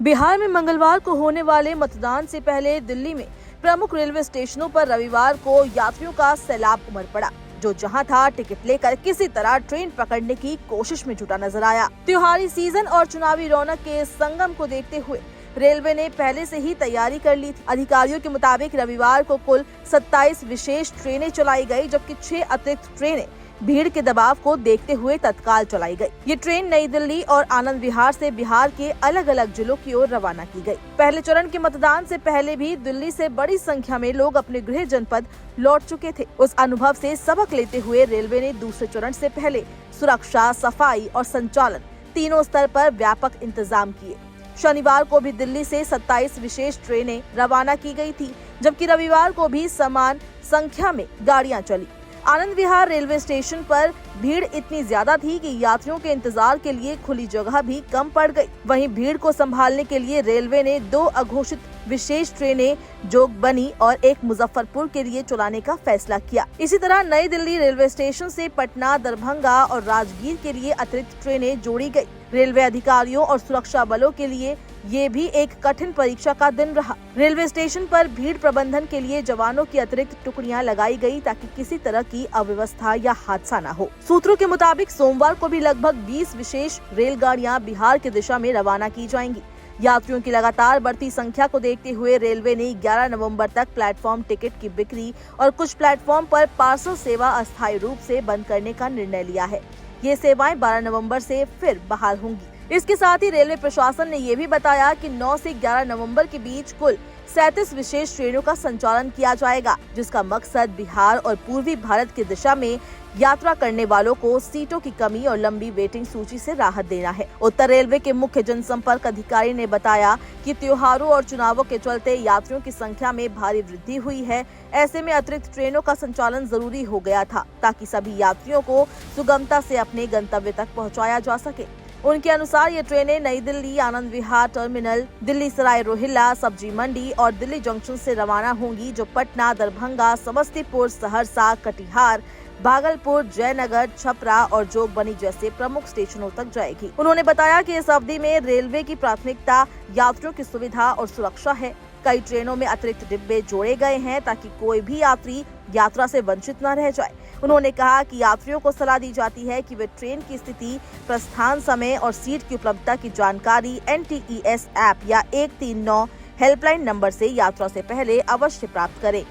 बिहार में मंगलवार को होने वाले मतदान से पहले दिल्ली में प्रमुख रेलवे स्टेशनों पर रविवार को यात्रियों का सैलाब उमड़ पड़ा, जो जहां था टिकट लेकर किसी तरह ट्रेन पकड़ने की कोशिश में जुटा नजर आया। त्योहारी सीजन और चुनावी रौनक के संगम को देखते हुए रेलवे ने पहले से ही तैयारी कर ली थी। अधिकारियों के मुताबिक रविवार को कुल 27 विशेष ट्रेनें चलाई गई, जबकि 6 अतिरिक्त ट्रेनें भीड़ के दबाव को देखते हुए तत्काल चलाई गई। ये ट्रेन नई दिल्ली और आनंद विहार से बिहार के अलग अलग जिलों की ओर रवाना की गई। पहले चरण के मतदान से पहले भी दिल्ली से बड़ी संख्या में लोग अपने गृह जनपद लौट चुके थे। उस अनुभव से सबक लेते हुए रेलवे ने दूसरे चरण से पहले सुरक्षा, सफाई और संचालन तीनों स्तर पर व्यापक इंतजाम किए। शनिवार को भी दिल्ली से 27 विशेष ट्रेनें रवाना की गई थी, जबकि रविवार को भी समान संख्या में गाड़ियां चली। आनंद विहार रेलवे स्टेशन पर भीड़ इतनी ज्यादा थी कि यात्रियों के इंतजार के लिए खुली जगह भी कम पड़ गई। वहीं भीड़ को संभालने के लिए रेलवे ने 2 अघोषित विशेष ट्रेनें जोगबनी और एक मुजफ्फरपुर के लिए चलाने का फैसला किया। इसी तरह नई दिल्ली रेलवे स्टेशन से पटना, दरभंगा और राजगीर के लिए अतिरिक्त ट्रेनें जोड़ी गई। रेलवे अधिकारियों और सुरक्षा बलों के लिए ये भी एक कठिन परीक्षा का दिन रहा। रेलवे स्टेशन पर भीड़ प्रबंधन के लिए जवानों की अतिरिक्त टुकड़ियां लगाई गई, ताकि किसी तरह की अव्यवस्था या हादसा न हो। सूत्रों के मुताबिक सोमवार को भी लगभग 20 विशेष रेलगाड़ियां बिहार की दिशा में रवाना की जाएंगी। यात्रियों की लगातार बढ़ती संख्या को देखते हुए रेलवे ने 11 नवंबर तक प्लेटफॉर्म टिकट की बिक्री और कुछ प्लेटफॉर्म पर पार्सल सेवा अस्थायी रूप से बंद करने का निर्णय लिया है। ये सेवाएं 12 नवंबर से फिर बहाल होंगी। इसके साथ ही रेलवे प्रशासन ने ये भी बताया कि 9 से 11 नवंबर के बीच कुल 37 विशेष ट्रेनों का संचालन किया जाएगा, जिसका मकसद बिहार और पूर्वी भारत की दिशा में यात्रा करने वालों को सीटों की कमी और लंबी वेटिंग सूची से राहत देना है। उत्तर रेलवे के मुख्य जनसंपर्क अधिकारी ने बताया कि त्योहारों और चुनावों के चलते यात्रियों की संख्या में भारी वृद्धि हुई है। ऐसे में अतिरिक्त ट्रेनों का संचालन जरूरी हो गया था, ताकि सभी यात्रियों को सुगमता से अपने गंतव्य तक पहुँचाया जा सके। उनके अनुसार ये ट्रेनें नई दिल्ली, आनंद विहार टर्मिनल, दिल्ली सराय रोहिल्ला, सब्जी मंडी और दिल्ली जंक्शन से रवाना होंगी, जो पटना, दरभंगा, समस्तीपुर, सहरसा, कटिहार, भागलपुर, जयनगर, छपरा और जोगबनी जैसे प्रमुख स्टेशनों तक जाएगी। उन्होंने बताया कि इस अवधि में रेलवे की प्राथमिकता यात्रियों की सुविधा और सुरक्षा है। कई ट्रेनों में अतिरिक्त डिब्बे जोड़े गए हैं, ताकि कोई भी यात्री यात्रा से वंचित न रह जाए। उन्होंने कहा कि यात्रियों को सलाह दी जाती है कि वे ट्रेन की स्थिति, प्रस्थान समय और सीट की उपलब्धता की जानकारी NTES ऐप या 139 हेल्पलाइन नंबर से यात्रा से पहले अवश्य प्राप्त करें।